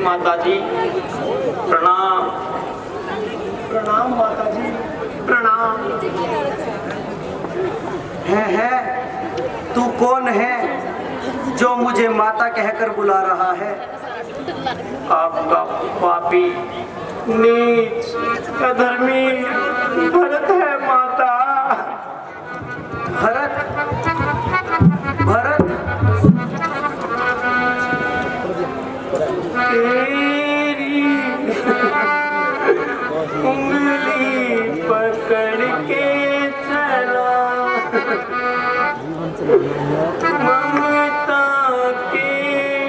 माता जी प्रणाम। प्रणाम माता जी प्रणाम। है तू कौन है जो मुझे माता कहकर बुला रहा है? आपका पापी नीच अधर्मी भरत है माता। भरत भरत तेरी उंगली पकड़ के चला, ममता के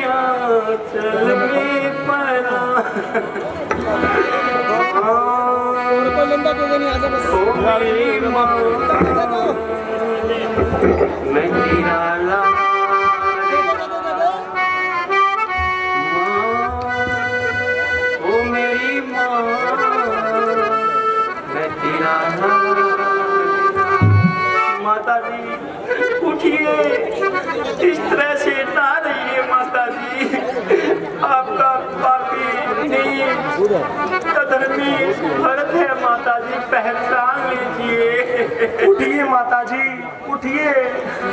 आंचल में पला। ओ मेरी माँ, मैं तेरा लाल। ओ मेरी माँ, मैं तेरा लाल। माता जी उठिए, इस तरह से ना रहिए माता जी। आपका पापी नीच अधर्मी भरत है माता जी, पहचान लीजिए। उठिए माता जी उठिए।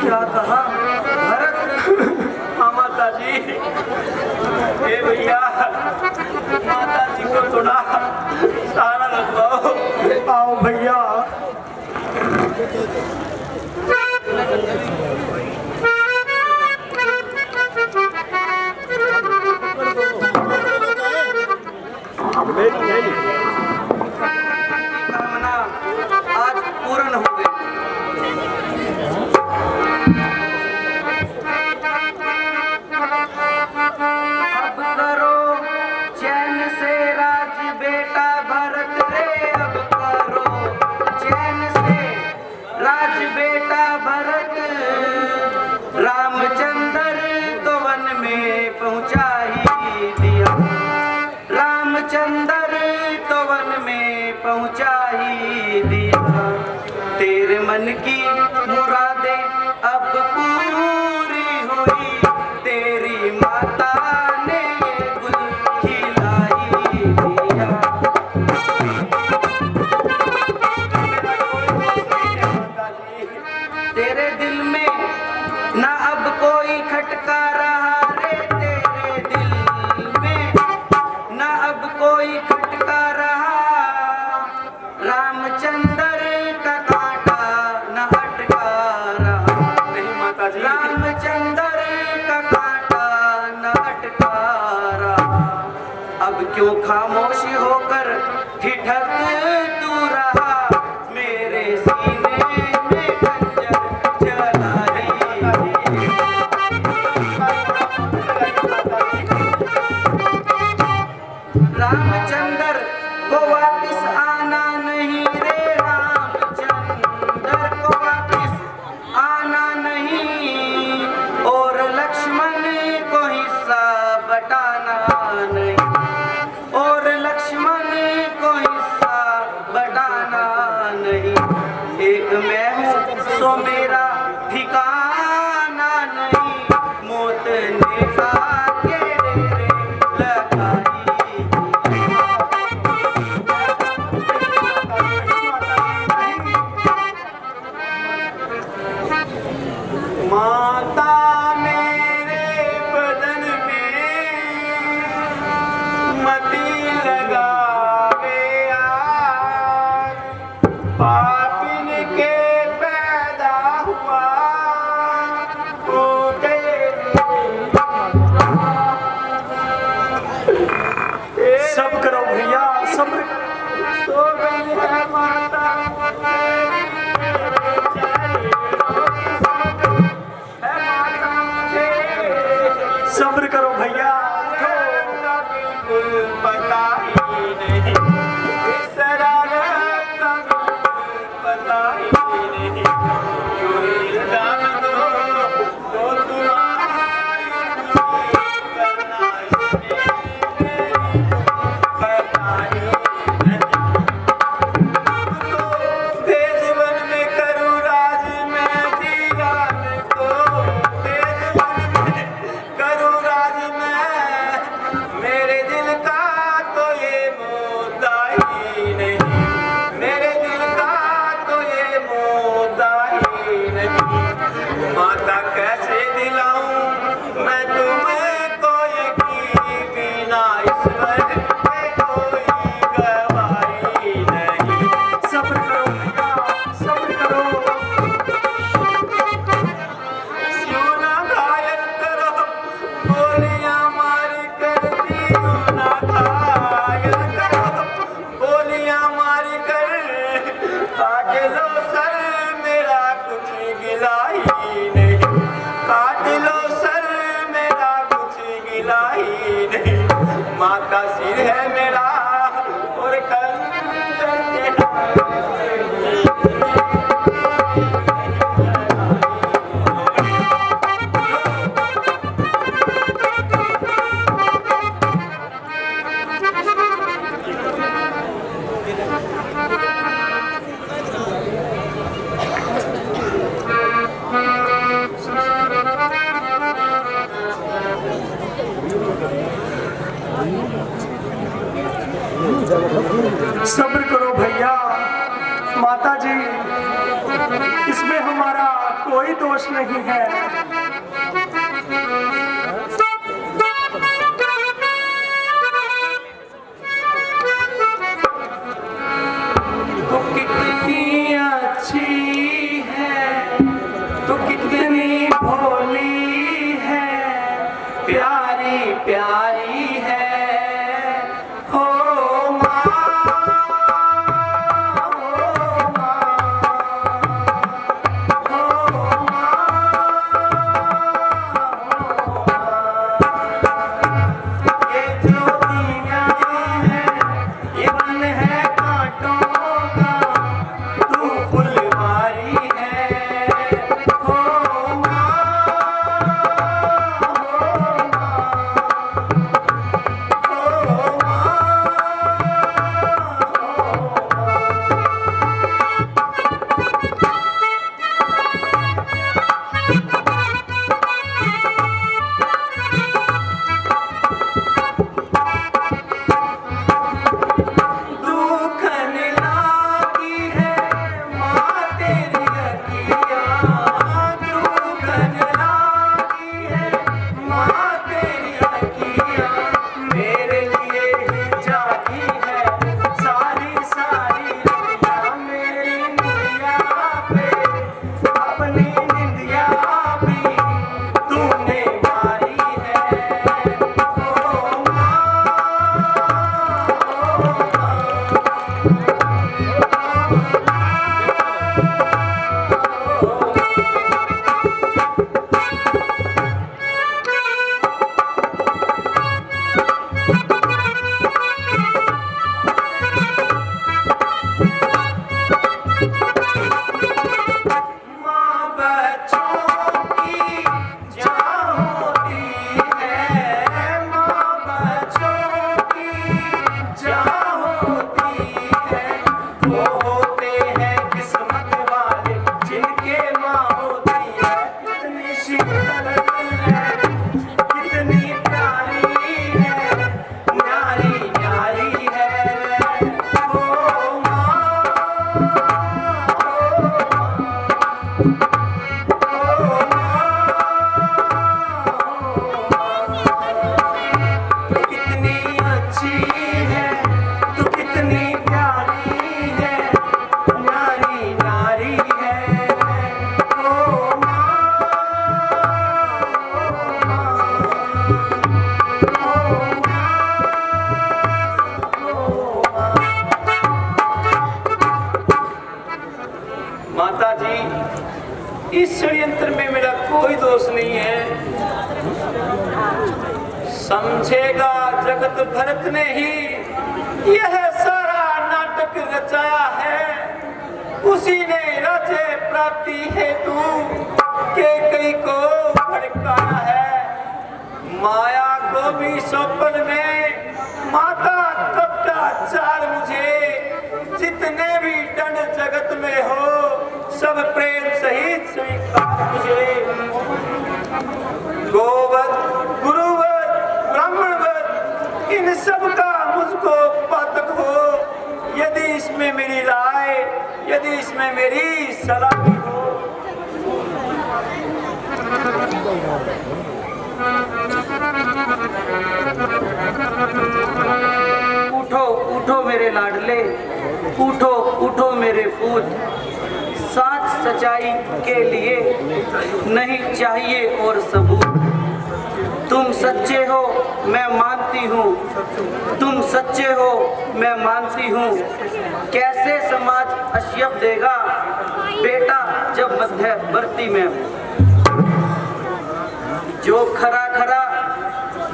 क्या कहा? भरत? हाँ माता जी। ए भैया, माता जी को थोड़ा सहारा लगवाओ। आओ भैया। कामना आज पूर्ण हो गई। अब करो चैन से राज बेटा भरत रे। अब करो चैन से राज बेटा भरत। रामचंद्र तो वन में पहुंचा ही दिया। रामचंद्र तो वन में पहुंचा ही दिया। तेरे मन की मुरादें अब पूरी हुई। तेरी माता ने ये गुल खिलाई दिया। तेरे दिल में ना अब कोई खटका रहा रे। तेरे दिल में ना अब कोई खटका रहा। रामचंद्र का कांटा न अटका रहा। नहीं माता जी। रामचंद्र का कांटा न अटका रहा। अब क्यों खामोश होकर ठिठक तू रहा। मेरे सीने में खंजर चला रही। रामचंद्र को वापिस आना नहीं रे। रामचंद्र को वापिस आना नहीं। और लक्ष्मण को हिस्सा बटाना नहीं। और लक्ष्मण को हिस्सा बटाना नहीं। एक मैं हूँ सो मेरा ठिकाना नहीं। मौत ने आके डेरे लगाई। माता मेरे बदन में मती लगावे आग। पापिन के पैदा हुआ उठे। सब करो भैया सब्र। सो गई है माता। इसमें हमारा कोई दोष नहीं है। तू कितनी अच्छी है, तू कितनी भोली है, प्यारी प्यारी है हो माँ, हो माँ, हो माँ, ये जो दुनिया है ये मन है कांटों का, तू फुलवारी है हो माँ, हो माँ, दुखन लागी है माँ तेरी अखियाँ, दुखन लागी है माँ तेरी अखियाँ, मेरे लिए ही जागी है सारी सारी रतियाँ, मेरी निंदिया पे अपनी निंदिया भी तूने मारी है ओ माँ, माँ बच्चों की जान होती है, माँ बच्चों की जान होती है, वो होते हैं किस्मत वाले जिनके माँ होती है, कितनी शीतल है, कितनी प्यारी है, न्यारी न्यारी है ओ माँ, तू कितनी अच्छी है, तू कितनी प्यारी है, न्यारी न्यारी है ओ माँ, माता जी इस षड्यंत्र में मेरा कोई दोष नहीं है, समझेगा जगत भरत ने ही यह सारा नाटक रचाया है, उसी ने राज्य प्राप्ति हेतु कैकेयी को भड़काया है, माया को भी सौंपन में माता कपटाचार मुझे, जितने भी दंड जगत में हो सब प्रेम सहित स्वीकार मुझे, गोवध गुरुवध ब्राह्मणवध इन सब का मुझको पातक हो, यदि इसमें मेरी राय, यदि इसमें मेरी सलाह हो। उठो उठो मेरे लाडले, उठो उठो मेरे पूत, साच सच्चाई के लिए नहीं चाहिए और सबूत, तुम सच्चे हो मैं मानती हूँ, तुम सच्चे हो मैं मानती हूँ, कैसे समाज आक्षेप देगा बेटा जब मध्यवर्ती में, जो खरा खरा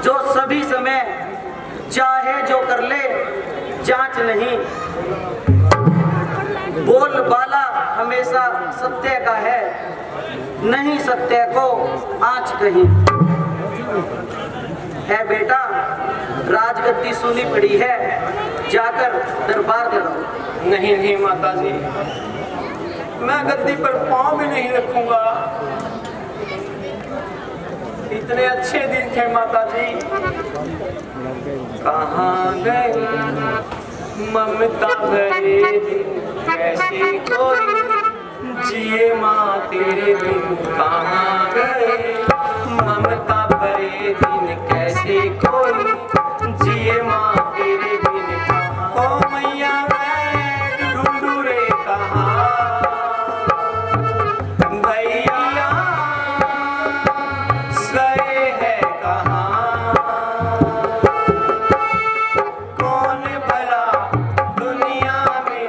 जो सभी समय चाहे जो कर ले जांच नहीं, बोल बाला हमेशा सत्य का है, नहीं सत्य को आँच कहीं है बेटा, राजगद्दी सुनी पड़ी है, जाकर दरबार लगाओ। नहीं नहीं माता जी, मैं गद्दी पर पाँव भी नहीं रखूंगा, इतने अच्छे दिन थे माता जी, कहाँ गए ममता भरे दिन, कैसे कोई जिए माँ तेरे बिन कहाँ गए, ममता भरे दिन कैसे कोई, जिए माँ तेरे बिन कहाँ। ओ मैया मैं ढूंढू रे कहाँ, भैया सए है कहाँ, कौन भला दुनिया में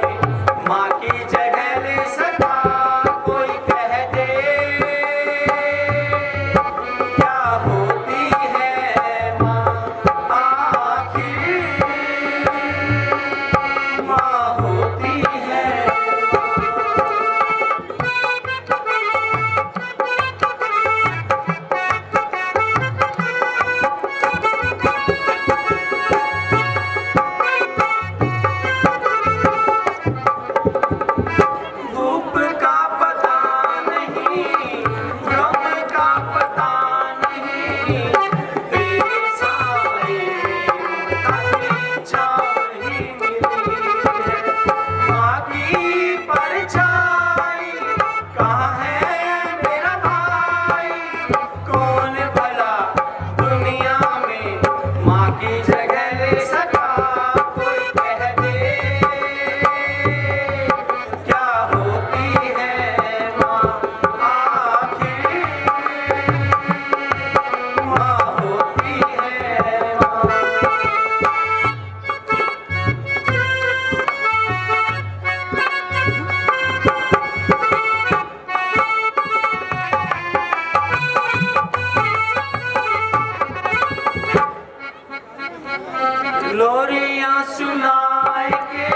माँ की जगह ले सका, कोई कह दे क्या होती है माँ आखिर, माँ होती है। धूप का पता नहीं, गम का पता नहीं, तेरे साए में तारी छाँव ही मिली है। माँ की परछाई कहाँ है मेरा भाई, कौन भला दुनिया में माँ की जगह ले सका, कोई कह दे क्या होती है माँ आखिर, माँ होती है माँ। लोरियां सुनाए के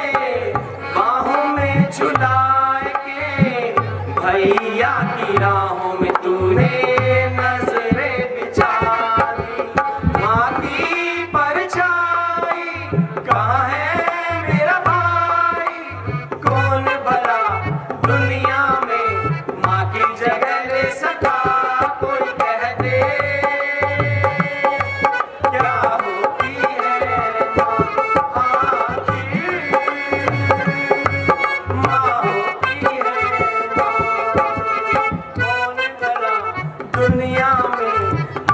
बाहों में झुलाए के, भैया की राहों में तूने नजरें बिछा दी। माँ की परछाई कहाँ है मेरा भाई, कौन भला दुनिया में माँ की जगह ले सका, कोई कह दे क्या होती है माँ आखिर, माँ होती है माँ, कौन भला दुनिया में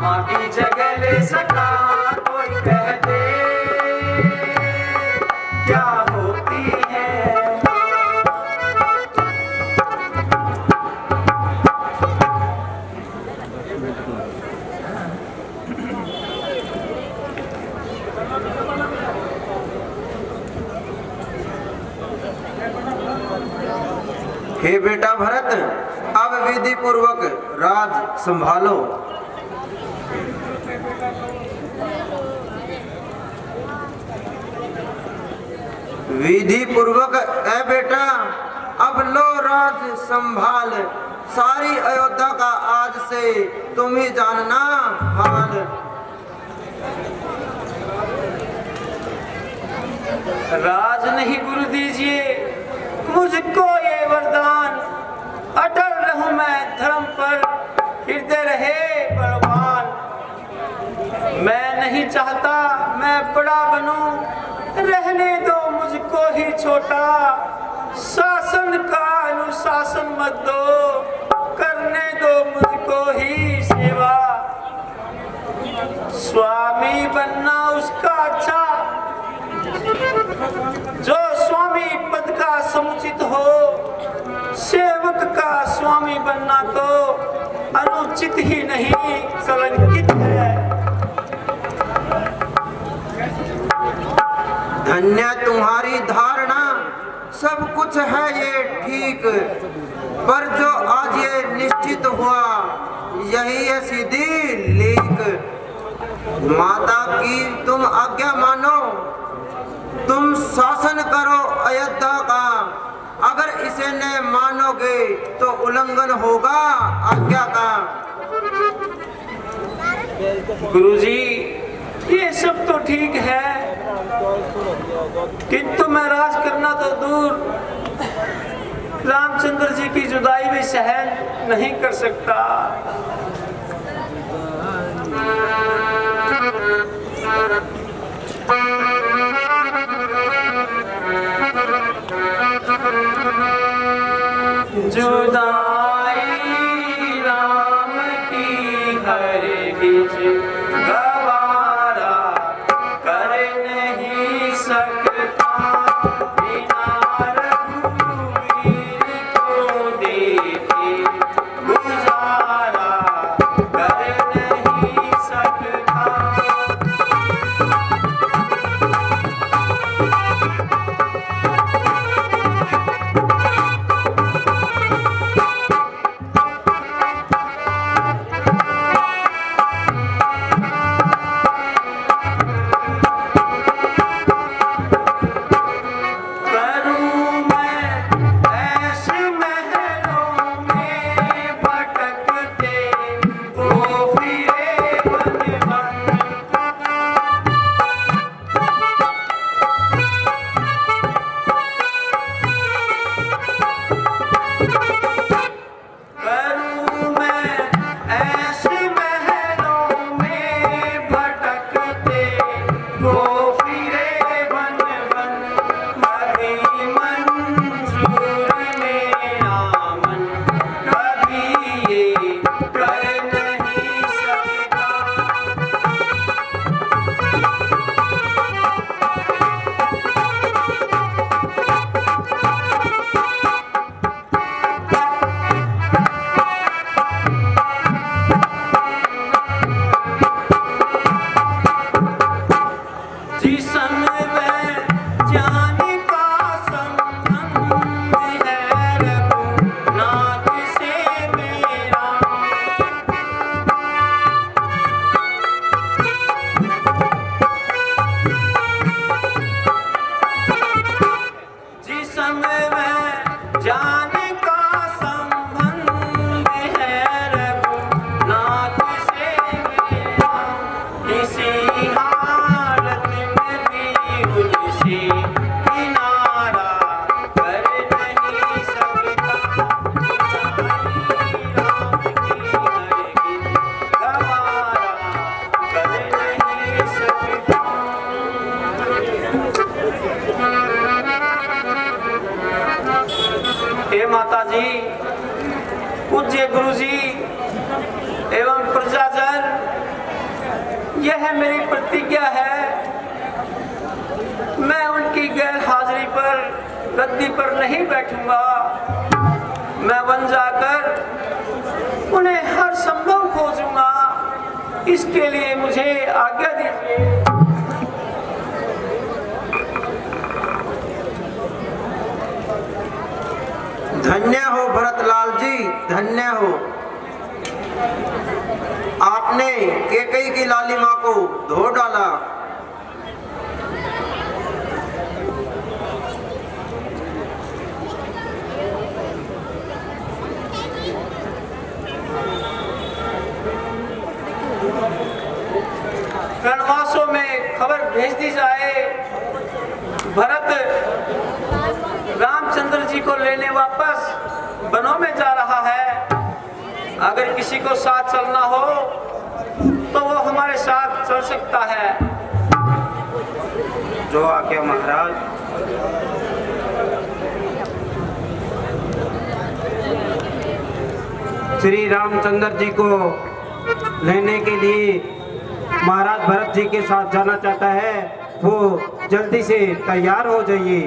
माँ की जगह ले सका, कोई कह दे क्या होती है माँ। हे बेटा भरत, अब विधि पूर्वक राज संभालो। विधि पूर्वक ए बेटा अब लो राज संभाल, सारी अयोध्या का आज से तुम ही जानना हाल। राज नहीं गुरु दीजिए मुझको ये वरदान, अटल रहूं मैं धर्म पर, हृदय रहे बलवान। मैं नहीं चाहता मैं बड़ा बनूं, रहने दो मुझको ही छोटा, शासन का अनुशासन मत दो, करने दो मुझको ही सेवा। स्वामी बनना उसका अच्छा जो स्वामी पद का समुचित हो, सेवक का स्वामी बनना तो अनुचित ही नहीं कलंकित है। धन्य तुम्हारी धारणा, सब कुछ है ये ठीक, पर जो आज ये निश्चित हुआ यही है सीधी लीक। माता की तुम आज्ञा मानो, तुम शासन करो अयोध्या का, अगर इसे न मानोगे तो उल्लंघन होगा आज्ञा का। गुरुजी ये सब तो ठीक है, किंतु मैं राज करना तो दूर, रामचंद्र जी की जुदाई भी सहन नहीं कर सकता। जुदाई राम की हरगिज गवारा कर नहीं सकता, बिना रघुवीर को देखे गुजारा कर नहीं सकता। हे माता जी, पूज्य गुरु जी एवं प्रजाजन, यह मेरी प्रतिज्ञा है, मैं उनकी गैर हाजिरी पर गद्दी पर नहीं बैठूंगा। मैं वन जाकर उन्हें हर संभव खोजूंगा। इसके लिए मुझे आज्ञा दीजिए। धन्य हो भरतलाल जी, धन्य हो। आपने कैकेयी की लालिमा को धो डाला। रणवासों में खबर भेज दी जाए, भरत रामचंद्र जी को लेने वापस वनों में जा रहा है। अगर किसी को साथ चलना हो तो वो हमारे साथ चल सकता है। जो आज्ञा महाराज। श्री रामचंद्र जी को लेने के लिए महाराज भरत जी के साथ जाना चाहता है, वो जल्दी से तैयार हो जाइए।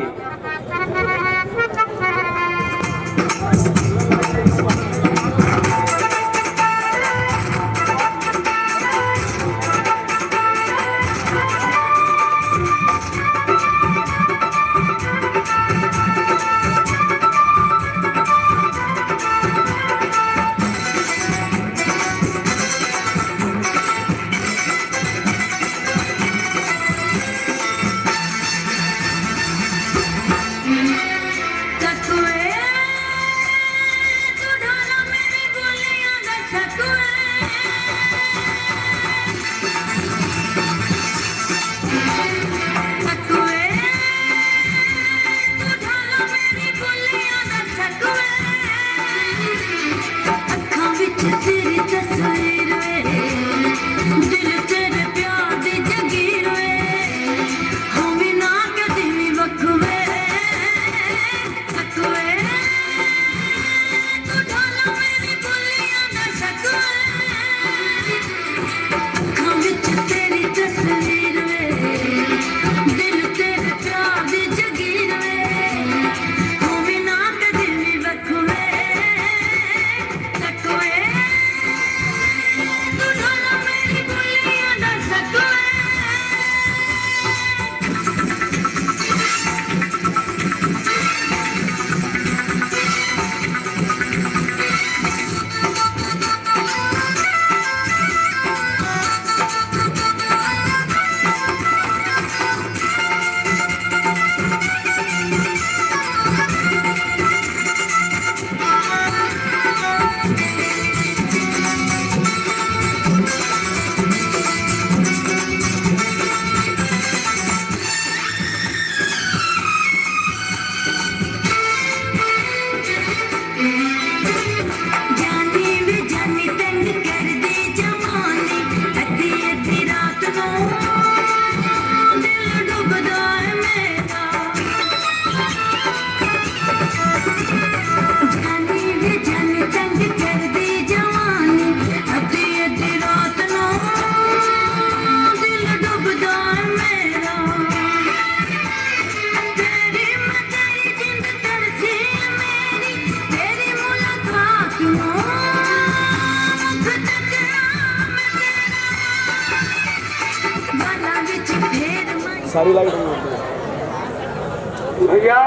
भैया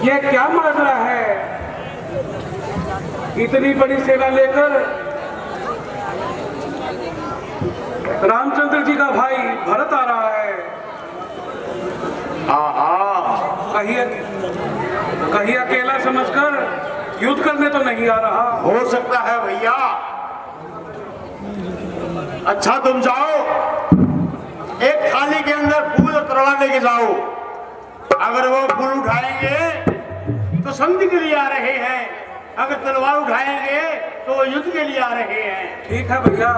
ये क्या माजरा है? इतनी बड़ी सेना लेकर रामचंद्र जी का भाई भरत आ रहा है। कहीं अकेला समझकर युद्ध करने तो नहीं आ रहा? हो सकता है भैया। अच्छा तुम जाओ, एक थाली के अंदर फूल और तलवार लेके जाओ। अगर वो फूल उठाएंगे तो संधि के लिए आ रहे हैं, अगर तलवार उठाएंगे तो वो युद्ध के लिए आ रहे हैं। ठीक है भैया।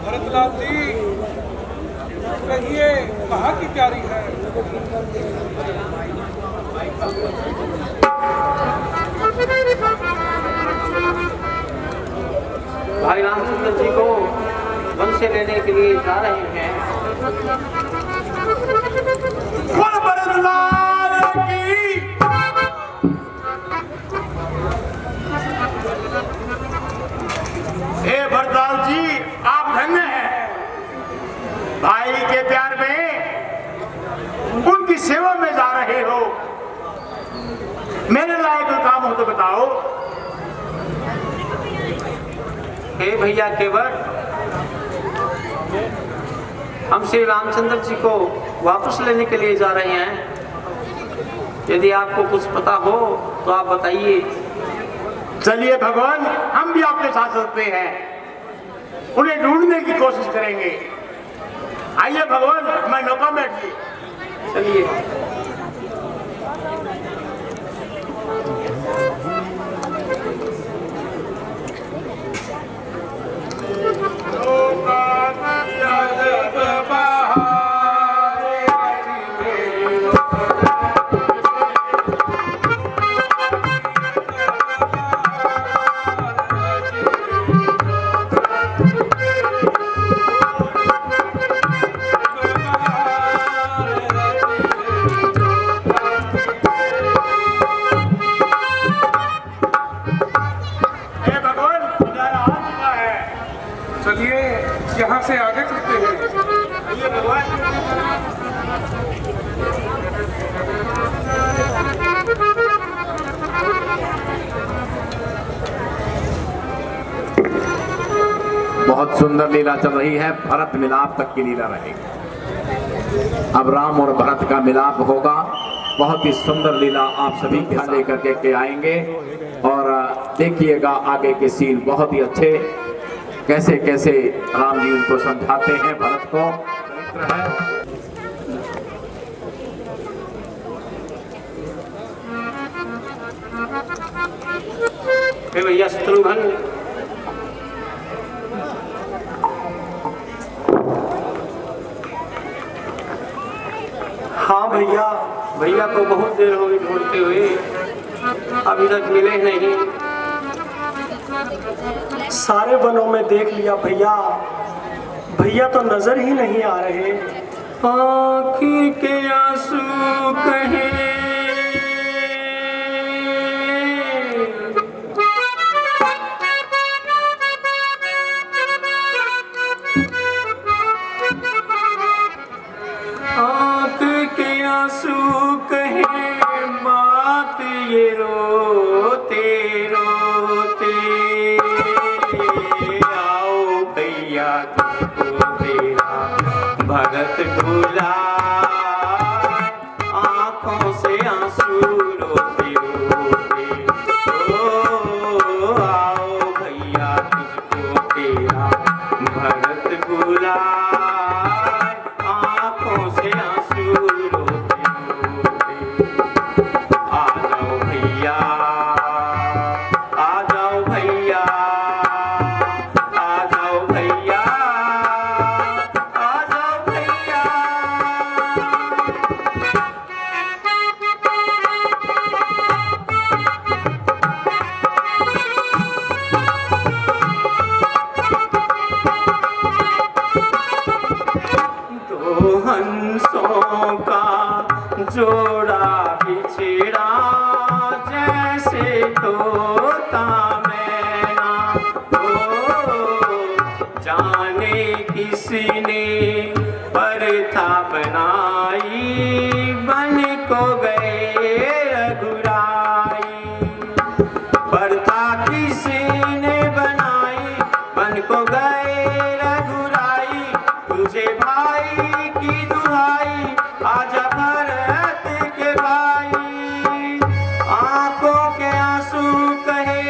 भरतलाल जी कहिए कहाँ की तैयारी है? भाई रामचंद्र जी को वन से लेने के लिए जा रहे हैं। भरतलाल की हे भरतलाल जी, आप धन्य हैं। भाई के प्यार में उनकी सेवा में जा रहे हो। मेरे लायक कोई काम हो तो बताओ। हे भैया केवट, हम श्री रामचंद्र जी को वापस लेने के लिए जा रहे हैं। यदि आपको कुछ पता हो तो आप बताइए। चलिए भगवान, हम भी आपके साथ चलते हैं, उन्हें ढूंढने की कोशिश करेंगे। आइए भगवान, मैं नौका में बैठिए। चलिए। चलिए यहाँ से आगे चलते हैं। आइए भगवान। बहुत सुंदर लीला चल रही है। भरत मिलाप तक की लीला रहेगी। अब राम और भरत का मिलाप होगा। बहुत ही सुंदर लीला आप सभी के साथ लेकर के आएंगे और देखिएगा आगे के सीन बहुत ही अच्छे, कैसे कैसे राम जी उनको समझाते हैं भरत को। हे भैया शत्रुघ्न, हाँ भैया, भैया को बहुत देर हो गई ढूंढते हुए, अभी तक मिले नहीं। सारे वनों में देख लिया भैया, भैया तो नजर ही नहीं आ रहे। आँखी के आंसू कहे आंसू कहे बात ये रोते रोते। आओ भैया तुझको तेरा भरत बुला, आंखों से आंसू रोते रोते। ओ आओ भैया तुझको तेरा भरत बुला, आंखों से आंसू रोते। आ जाओ भैया, आ जाओ भैया, आ जाओ भैया, आ जाओ भैया। जोड़ा बिछड़ा जैसे तोता मैना हो, जाने किसने परथा बनाई बन को गए रघुराई। परथा किसने बनाई बन को गए रघुराई, तुझे भाई की दुहाई आजा भरत के भाई। आंखों के आंसू कहे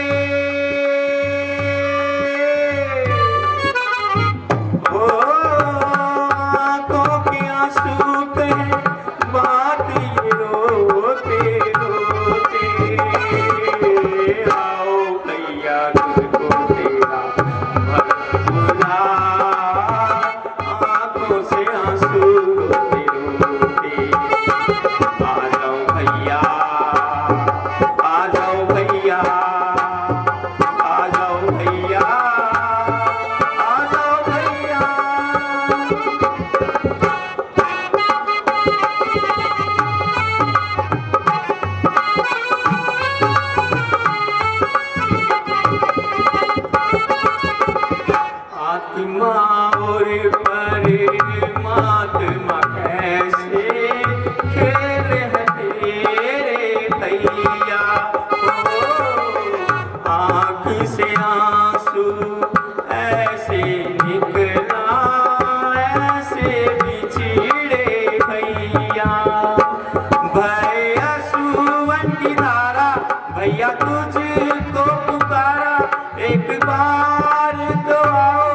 ओ, आंखों के आंसू कहे बात ये रोते रोते। आओ भैया तुझको तेरा भरत बुला, आंखों से आंसू रोते रोते। आ जाओ भैया, आ जाओ भैया, आ जाओ भैया, आ जाओ भैया। आत्मा और परमात्मा कैसे खेल है तेरे भैया हो। आँख से आंसू ऐसे निकला ऐसे बिछड़े भैया। भय असुवन की धारा भैया तुझको पुकारा, एक बार तो आओ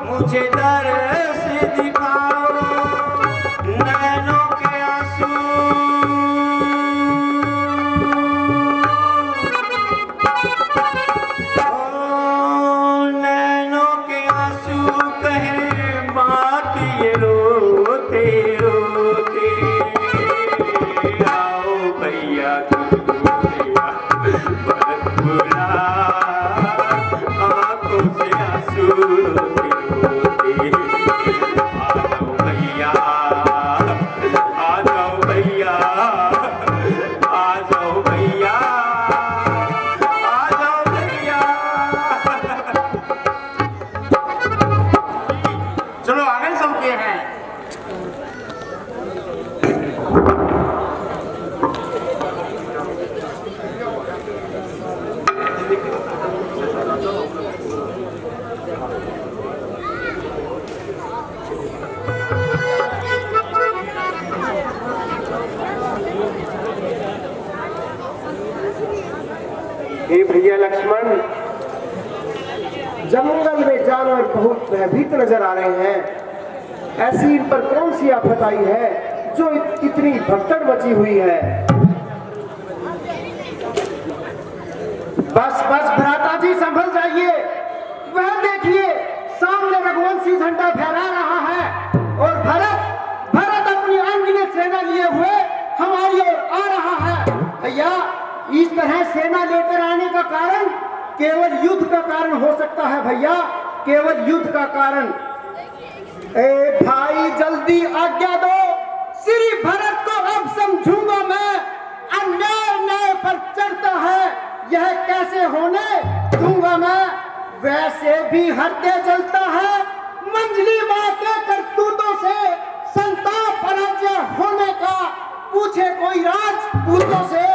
मुझे दर्श दिखाओ। नैनों के आंसू ओ, नैनों के आंसू कहे बात ये रोते रोते। आओ भैया तुझको तेरा भरत बुला, आंखों से आंसू रोते रोते। आ जाओ भैया, आ जाओ भैया, आ जाओ भैया, आ जाओ भैया। चलो आगे चलते हैं। हे भैया लक्ष्मण, जंगल में जानवर बहुत भयभीत नजर आ रहे हैं। ऐसी इन पर कौन सी आफत आई है जो इतनी भगदड़ मची हुई है? बस बस भ्राता जी संभल जाइए। वह देखिए सामने रघुवंशी झंडा फहरा रहा है और भरत भरत अपनी अनगिनत सेना लिए हुए हमारी ओर आ रहा है। भैया इस तरह सेना लेकर आने का कारण केवल युद्ध का कारण हो सकता है भैया, केवल युद्ध का कारण। ए भाई जल्दी आज्ञा दो, श्री भरत को अब समझूंगा मैं। अन्याय न्याय पर चढ़ता है, यह कैसे होने दूंगा मैं। वैसे भी हृदय जलता है मंजली माँ के करतूतों से। संताप पराजय होने का पूछे कोई राजपूतों से,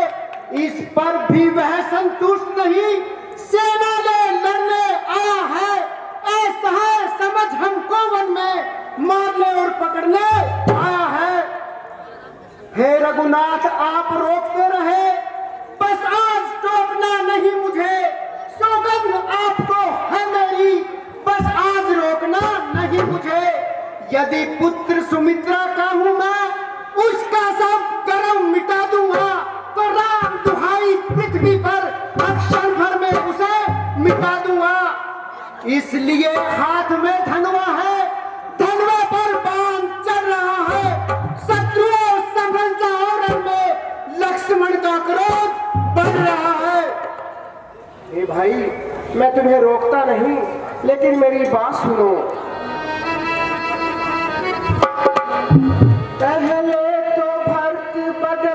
इस पर भी वह संतुष्ट नहीं। सेना ले लड़ने आया है, ऐसा है समझ हमको वन में मारने और पकड़ने आया है। हे रघुनाथ आप रोकते रहे, बस आज टोकना नहीं मुझे। सौगंध आपको है मेरी, बस आज रोकना नहीं मुझे। यदि पुत्र सुमित्रा का हूं मैं, उसका सब कर्म मिटा दूंगा। तो राम दुहाई पृथ्वी पर क्षण भर में उसे मिटा दूंगा। इसलिए हाथ में धनवा है, धनवा पर बाण चल रहा है। शत्रुओं संभल जाओ रण में, लक्ष्मण का क्रोध बढ़ रहा है। ए भाई मैं तुम्हें रोकता नहीं, लेकिन मेरी बात सुनो। पहले तो भरत बदले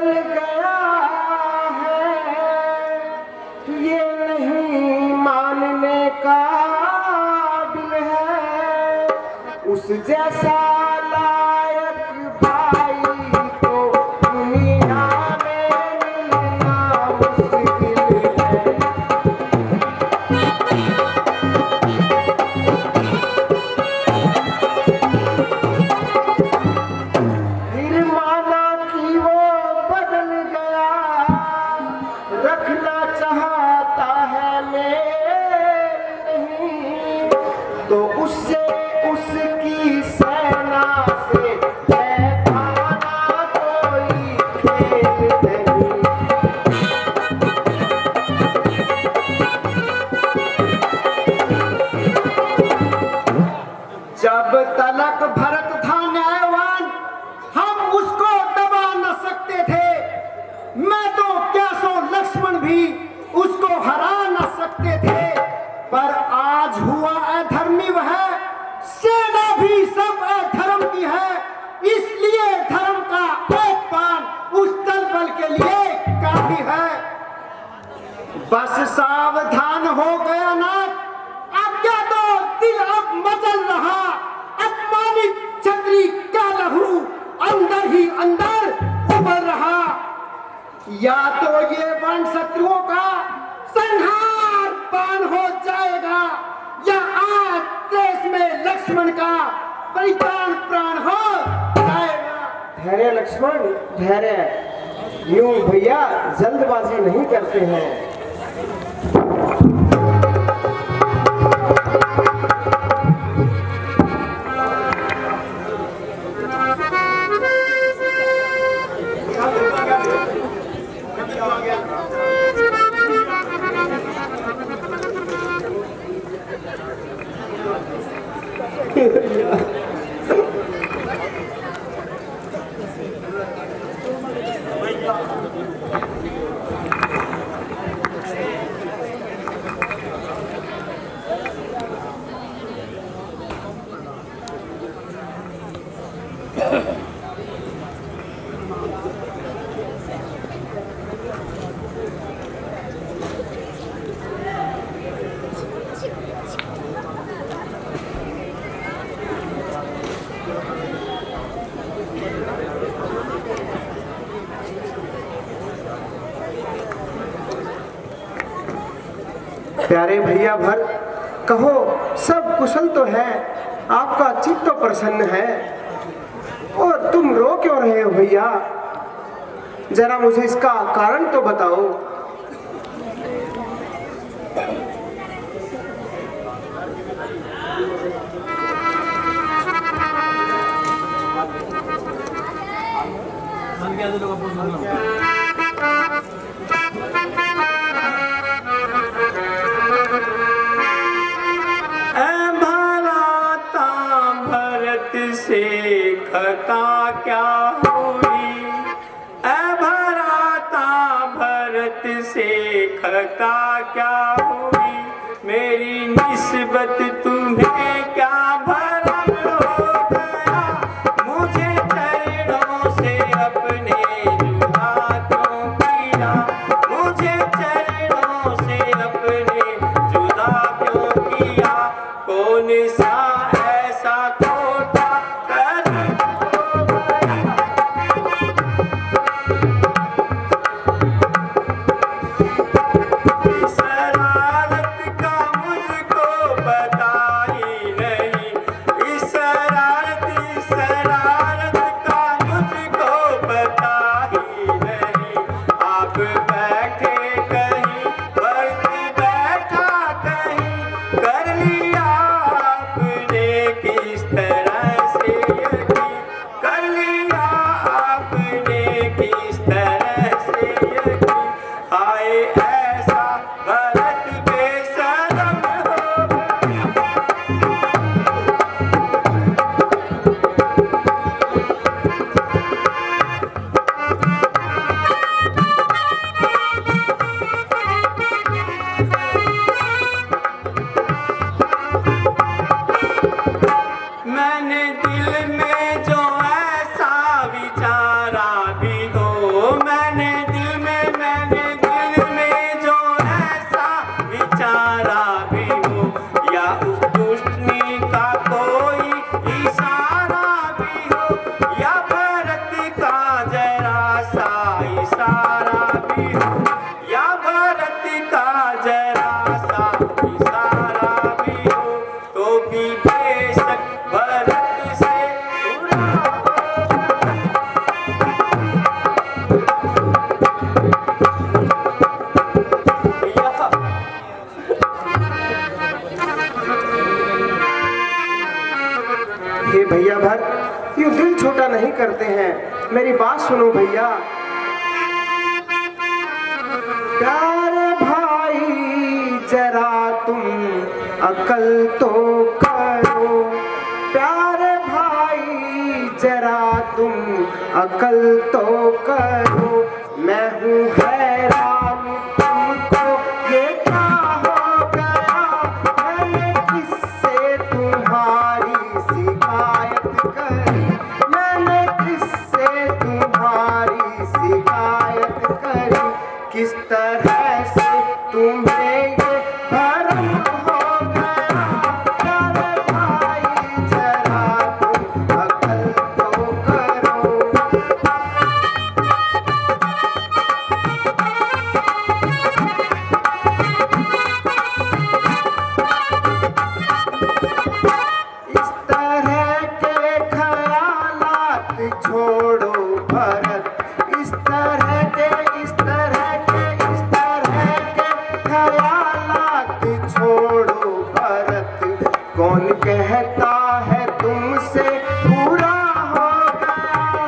उस जैसा लायक भाई तो दुनिया में मिलना मुश्किल है। फिर माना कि वो बदल गया, रखना चाहता है मेरे नहीं, तो उससे उसकी सेना से तैखाना कोई खेल नहीं। जब तलक भरत था न्यायवान, हम उसको दबा न सकते थे। मैं तो क्या सो लक्ष्मण भी उसको हरा न सकते थे। पर आज हुआ अधर्मी वह, सेना भी सब अधर्म की है। इसलिए धर्म का एक पान उस दलबल के लिए काफी है। बस सावधान हो गया ना, अब क्या तो दिल अब मचल रहा। अपमानित छत्री का लहू अंदर ही अंदर उबल रहा। या तो ये वन शत्रुओं का संहार पान हो जाएगा, या आज देश में लक्ष्मण का परित्राण प्राण हो जाएगा। धैर्य लक्ष्मण, धैर्य। यूं भैया जल्दबाजी नहीं करते हैं। प्यारे भैया भरत, कहो सब कुशल तो है, आपका चित्त तो प्रसन्न है, और तुम रो क्यों रहे हो भैया? जरा मुझे इसका कारण तो बताओ। से खता क्या हुई, भराता भरत से खता क्या हुई, मेरी निस्बत तुम्हें क्या भरम हो गया, मुझे चरणों से अपने जुदा क्यों किया, मुझे चरणों से अपने जुदा क्यों किया, कौन सा ऐसा बेचारा भी हो या उस दुष्टनी का कोई भैया भर यूं दिल छोटा नहीं करते हैं, मेरी बात सुनो भैया। प्यारे भाई जरा तुम अकल तो करो, प्यारे भाई जरा तुम अकल तो करो। मैं हूँ हैरान तुमको ये क्या हो गया, मैंने किससे तुम्हारी शिकायत करी, मैंने किससे तुम्हारी शिकायत करी। किस तरह से तुम्हें ये भरम हो गया, प्यारे भाई जरा तुम अकल तो करो। इस तरह के ख़यालात छोड़ो भरत, इस तरह के ख़यालात छोड़ो भरत। कौन कहता है तुमसे बुरा हो गया,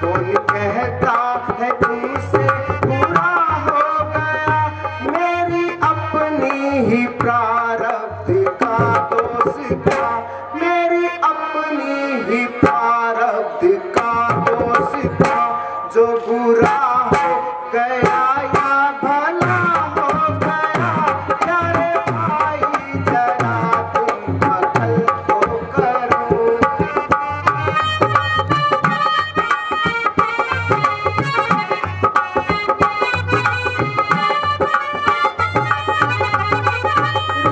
कौन कहता है तुमसे बुरा हो गया। मेरी अपनी ही प्रारब्ध का दोष था, मेरी अपनी ही प्रारब्ध का दोष था। जो बुरा हो गया या भला हो गया, प्यारे भाई जरा तुम अकल तो करो।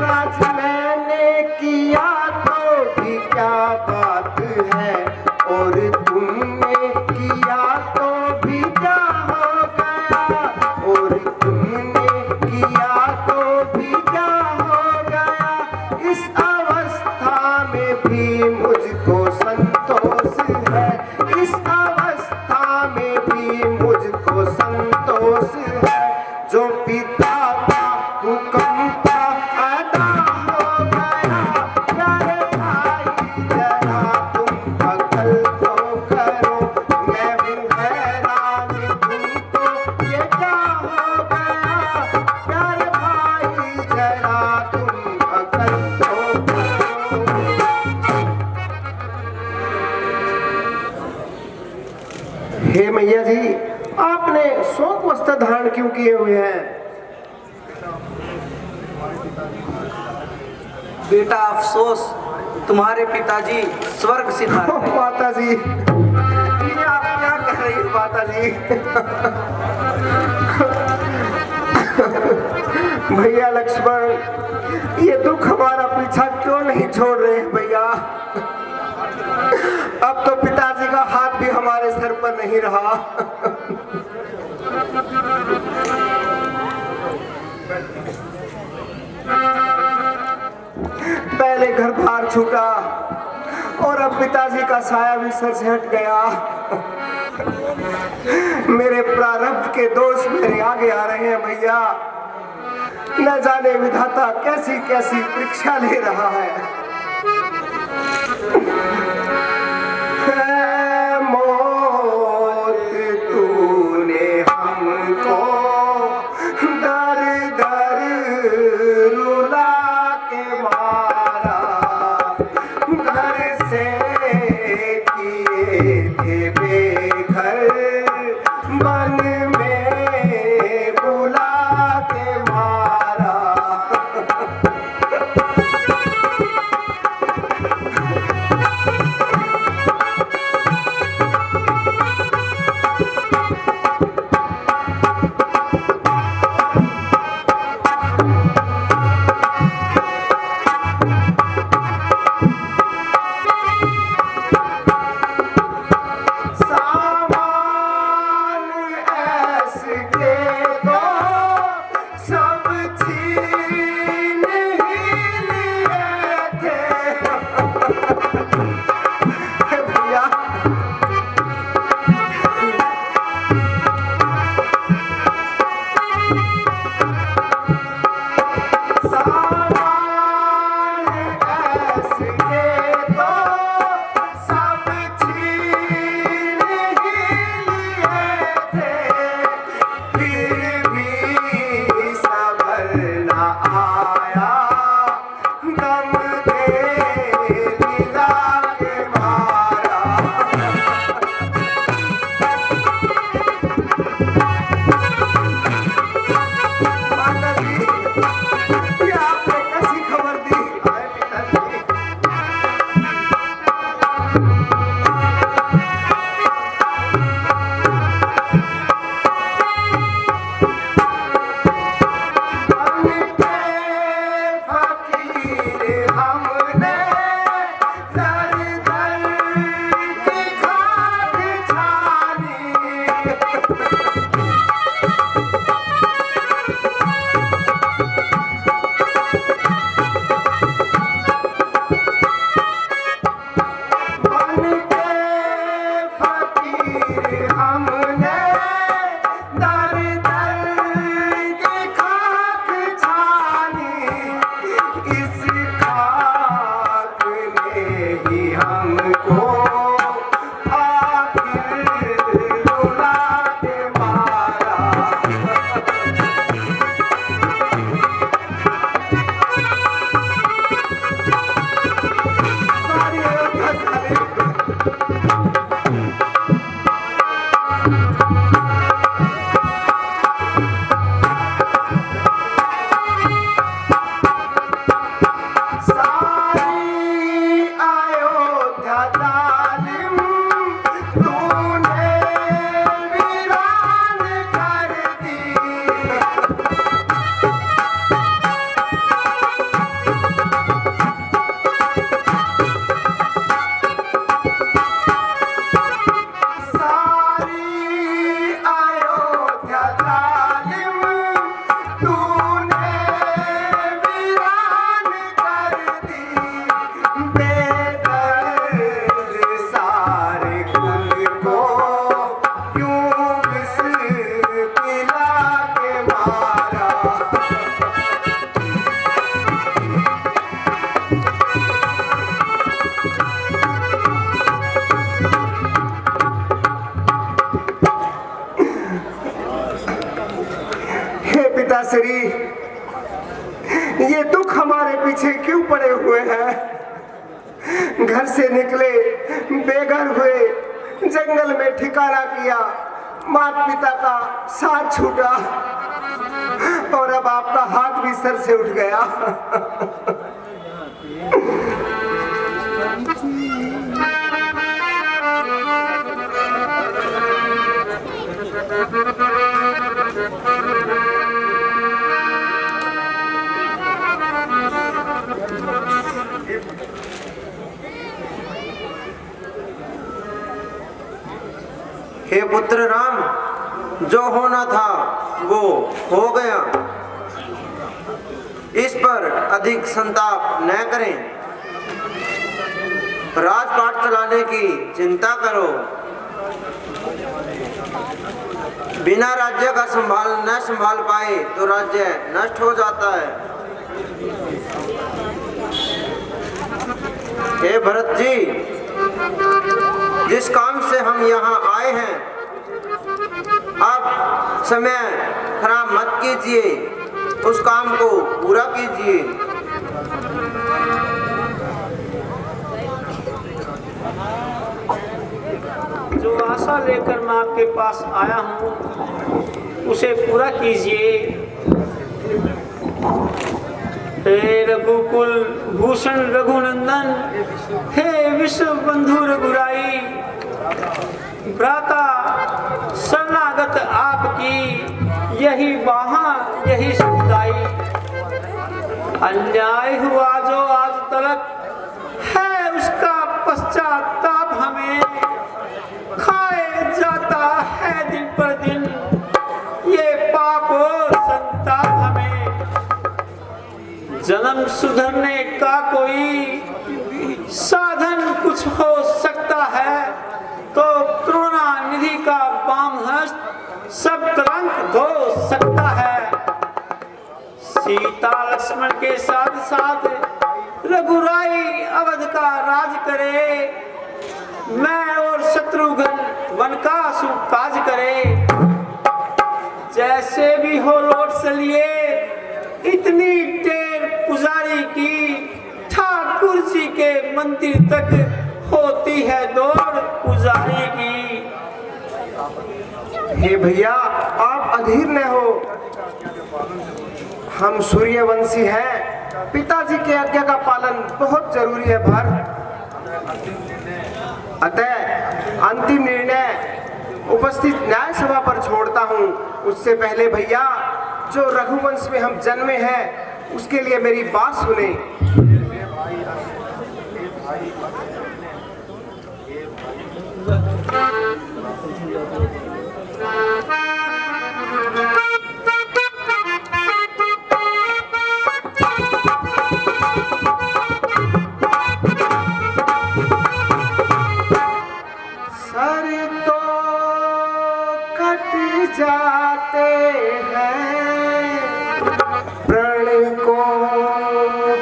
राज मैंने किया तो भी क्या बात है, और तुमने किया तो भी क्या हो गया, और तुमने किया तो भी क्या हो गया। इस अवस्था में भी मुझको संतोष है, इस अवस्था में भी मुझको संतोष है। जो पिता का हुक्म था अदा हो गया, प्यारे भाई जरा तुम अकल तो करो। मैं हूँ हैरान तुमको ये क्या हो गया, प्यारे भाई जरा तुम अकल तो करो। हे मैया जी, आपने शोक वस्त्र धारण क्यों किए हुए हैं? बेटा अफसोस, तुम्हारे पिताजी स्वर्ग सिधार ओह, गए। माता जी, ये आप क्या कह रही हैं माता जी? भैया लक्ष्मण, ये दुख हमारा पीछा क्यों नहीं छोड़ रहे हैं भैया? अब तो पिताजी का हाथ भी हमारे सर पर नहीं रहा। पहले घर बार छूटा और अब पिताजी का साया भी सर से हट गया। मेरे प्रारब्ध के दोष मेरे आगे आ रहे हैं भैया। न जाने विधाता कैसी कैसी परीक्षा ले रहा है। मौत तूने हमको दर दर रुला के मारा, घर से किए थे बेघर, मन में बुला के मारा। हमको आखिर रुला के मारा। सारी अयोध्या सारी अयोध्या जालिम तूने वीरान कर दी। सारी अयोध्या जालिम तूने वीरान कर दी। बेदर्द सारे कुल को यूं विष पिला के मारा। हे पिताश्री, ये दुख हमारे पीछे क्यों पड़े हुए हैं? घर से निकले, बेघर हुए, जंगल में ठिकाना किया, माता पिता का साथ छूटा और अब आपका हाथ भी सर से उठ गया। हे पुत्र राम, जो होना था वो हो गया। इस पर अधिक संताप न करें। राजपाट चलाने की चिंता करो। बिना राज्य का न संभाल पाए तो राज्य नष्ट हो जाता है। हे भरत जी, जिस काम से हम यहाँ आए हैं, अब समय खराब मत कीजिए, उस काम को पूरा कीजिए। जो आशा लेकर मैं आपके पास आया हूँ उसे पूरा कीजिए। हे रघुकुल भूषण रघुनंदन, हे विश्व बंधु रघुराई, भ्राता शरणागत आपकी यही बाहा यही समुदाई। अन्याय हुआ जो आज तलक है, उसका पश्चाताप हमें खाए जाता है दिन पर दिन। ये पाप और संताप हमें। जन्म सुधरने का कोई साधन कुछ हो सकता है तो करुणा निधि का वाम हस्त सब कलंक धो सकता है। सीता लक्ष्मण के साथ साथ रघुराई अवध का राज करे, मैं और शत्रुघ्न वन का सुकाज करे। जैसे भी हो लौट चलिए, इतनी टेर पुजारी की ठाकुर जी के मंदिर तक होती है दौड़ पुजारी की। हे भैया, आप अधीर न हो। हम सूर्यवंशी हैं, पिताजी के आज्ञा का पालन बहुत जरूरी है भर। अतः अंतिम निर्णय उपस्थित न्याय सभा पर छोड़ता हूँ। उससे पहले भैया, जो रघुवंश में हम जन्मे हैं, उसके लिए मेरी बात सुने। सर तो कट जाते हैं, प्रण को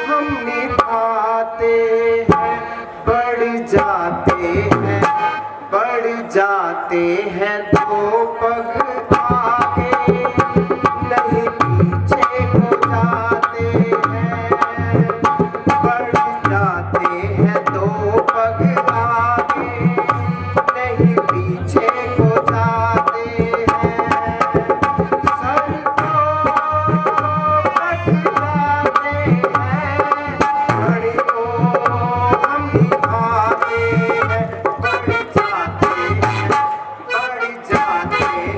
हम निभाते हैं, बढ़ जा जाते हैं, बढ़ जाते हैं दो पग आगे, नहीं पीछे को जाते हैं, बढ़ जाते हैं दो पग आगे, नहीं पीछे को जाते हैं, सर को कट जाते हैं, घड़ी को हम निभाते हैं, बढ़ जाते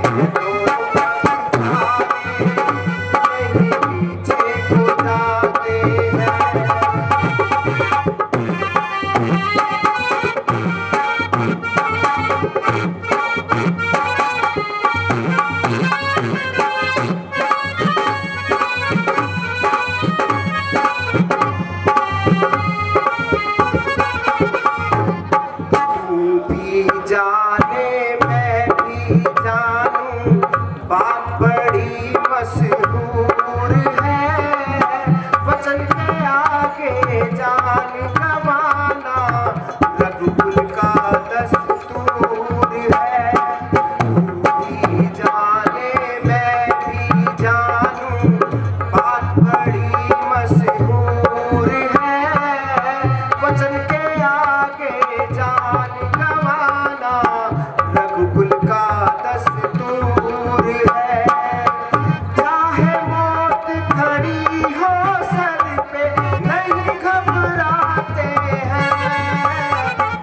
हैं दो पग आगे, नहीं पीछे को जाते हैं। तू भी जाने मैं भी जानूं, बात बड़ी मशहूर है, वचन के आगे जान गवाना रघुकुल का दस्तूर है। तू भी जाने मैं भी जानूं, बात बड़ी मशहूर है, वचन के आगे जान गवाना रघुकुल का दस्तूर है। चाहे मौत खड़ी हो सर पे, नहीं घबराते हैं,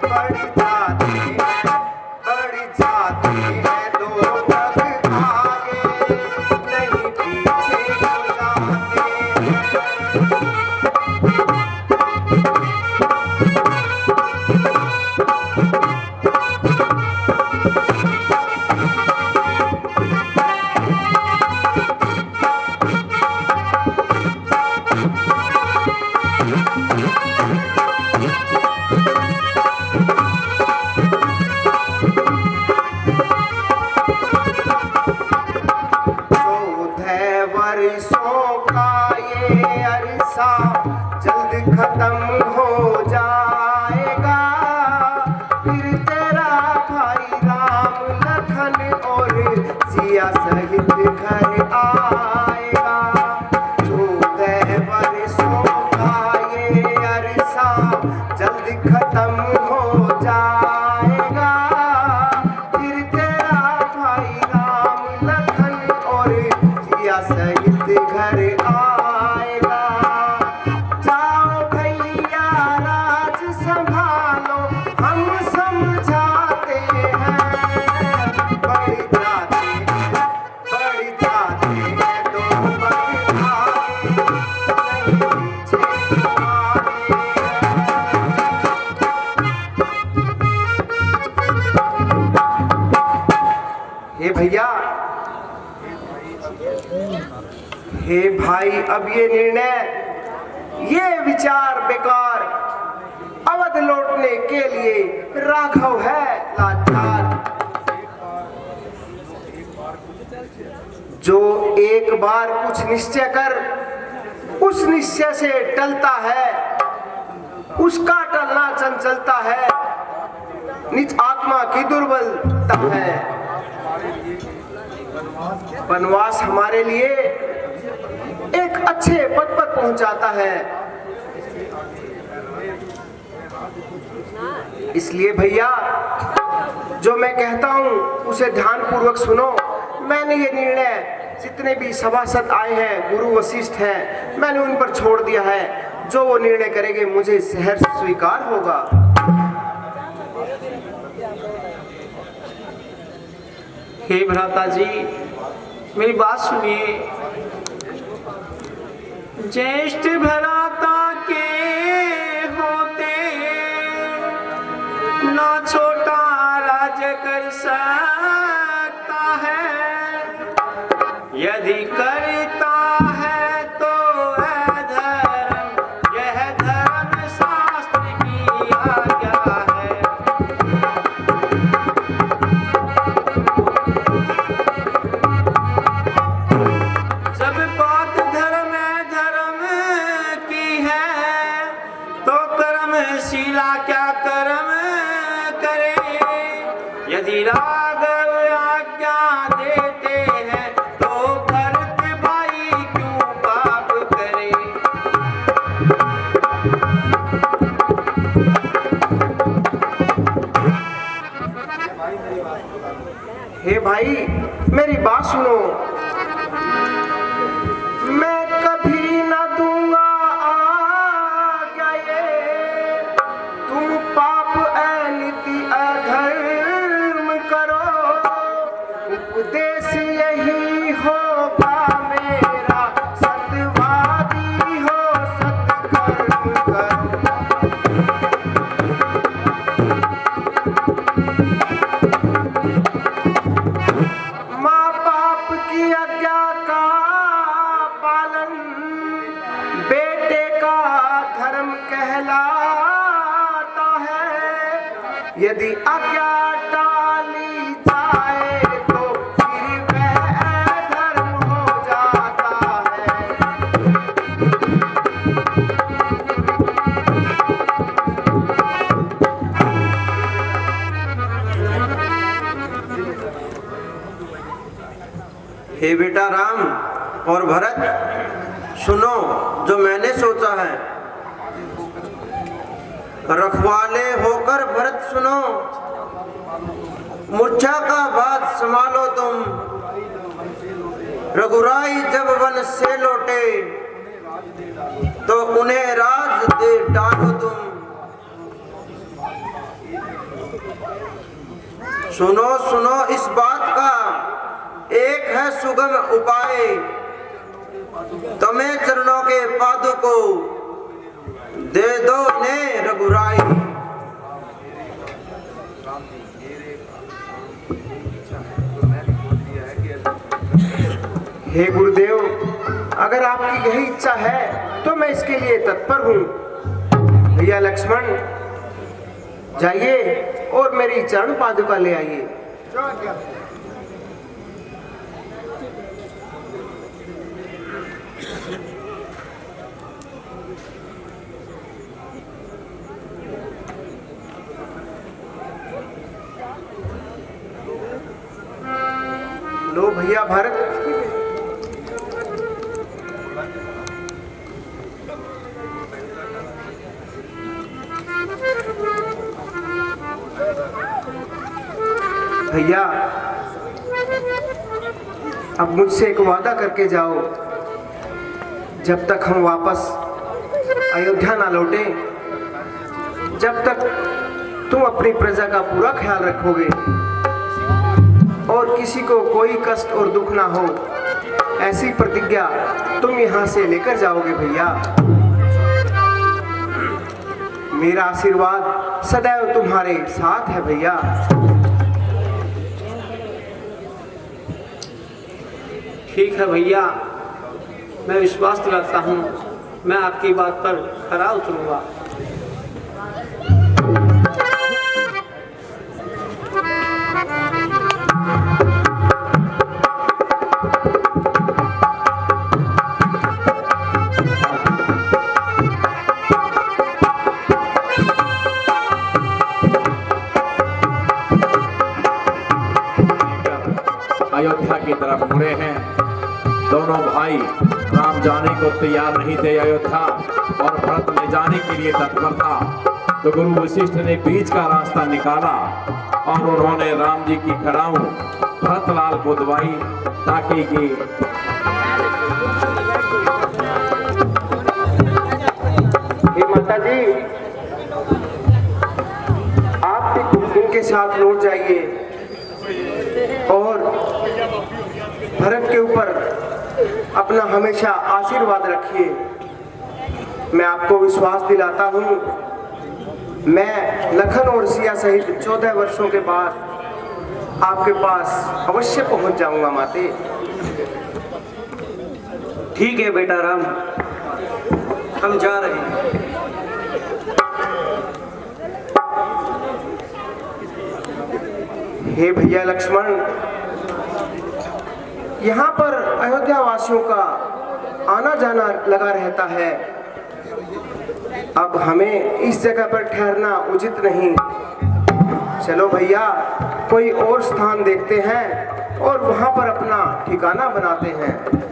बढ़ जाते हैं दो पग आगे, नहीं पीछे को जाते हैं। चौदह वर्षों का ये अरसा जल्द खत्म हो जाएगा, फिर तेरा भाई राम लखन और सिया सहित घर आएगा। 14 वर्षों का ये अरसा जल्द खत्म हो जाएगा, फिर तेरा भाई राम लखन और सिया सहित घर आएगा। जाओ भैया राज संभालो, हम समझाते हैं, बढ़ जाते हैं दो पग आगे, नहीं पीछे को आते हैं। हे भैया, हे भाई, अब ये निर्णय, ये विचार बेकार, अवध लौटने के लिए राघव है लाचार। जो एक बार कुछ निश्चय कर उस निश्चय से टलता है, उसका टलना चंचलता है, निज आत्मा की दुर्बलता है। वनवास हमारे लिए एक अच्छे पद पर पहुंचाता है। इसलिए भैया, जो मैं कहता हूं उसे ध्यान पूर्वक सुनो। मैंने ये निर्णय, जितने भी सभासद आए हैं, गुरु वशिष्ठ हैं, मैंने उन पर छोड़ दिया है। जो वो निर्णय करेंगे मुझे सहर्ष स्वीकार होगा। हे भ्राता जी, मेरी बात सुनिए। ज्येष्ठ भ्राता के होते ना छोटा राज कर सकता है, यदि करता है तो अधर्म, यह धर्म शास्त्र की आज्ञा है। जब बात धर्म की है तो कर्मशीला क्या कर्म यदि राघव आज्ञा देते हैं तो भरत भाई क्यों पाप करे। हे भाई मेरी बात सुनो, मैं कभी न दूंगा आज्ञा ये, तुम पाप अनिति अधर्म करो, उपदेश यही होगा मेरा, सत्यवादी हो सत्कर्म करो। माँ बाप की आज्ञा का पालन बेटे का धर्म कहलाता है, यदि आज्ञा टाली जाए तो फिर वह अधर्म हो जाता है। हे बेटा राम और भरत, सुनो जो मैंने सोचा है। रखवाले होकर भरत सुनो, मूर्छा का बात संभालो तुम। रघुराई जब वन से लौटे तो उन्हें राज दे डालो तुम। सुनो सुनो इस बात का एक है सुगम उपाय, तुम्हें चरणों के पादों को दे दो ने रघुराई। हे गुरुदेव, अगर आपकी यही इच्छा है तो मैं इसके लिए तत्पर हूँ। भैया लक्ष्मण जाइए और मेरी चरण पादुका ले आइए। लो भैया भरत, भैया अब मुझसे एक वादा करके जाओ, जब तक हम वापस अयोध्या ना लौटे, जब तक तुम अपनी प्रजा का पूरा ख्याल रखोगे और किसी को कोई कष्ट और दुख ना हो, ऐसी प्रतिज्ञा तुम यहाँ से लेकर जाओगे भैया। मेरा आशीर्वाद सदैव तुम्हारे साथ है भैया। ठीक है भैया, मैं विश्वास दिलाता हूँ, मैं आपकी बात पर खरा उतरूंगा। अयोध्या की तरफ मुड़े हैं। दोनों भाई राम जाने को तैयार नहीं थे अयोध्या, और भरत ले जाने के लिए तत्पर था। तो गुरु वशिष्ठ ने बीच का रास्ता निकाला और उन्होंने राम जी की खड़ाऊ भरतलाल को दवाई, ताकि कि माता जी आप इनके साथ लौट जाइए और भरत के ऊपर अपना हमेशा आशीर्वाद रखिए। मैं आपको विश्वास दिलाता हूँ, मैं लखन और सिया सहित 14 वर्षों के बाद आपके पास अवश्य पहुँच जाऊँगा माते। ठीक है बेटा राम, हम जा रहे हैं। हे भैया लक्ष्मण, यहाँ पर अयोध्या वासियों का आना जाना लगा रहता है। अब हमें इस जगह पर ठहरना उचित नहीं। चलो भैया कोई और स्थान देखते हैं और वहां पर अपना ठिकाना बनाते हैं।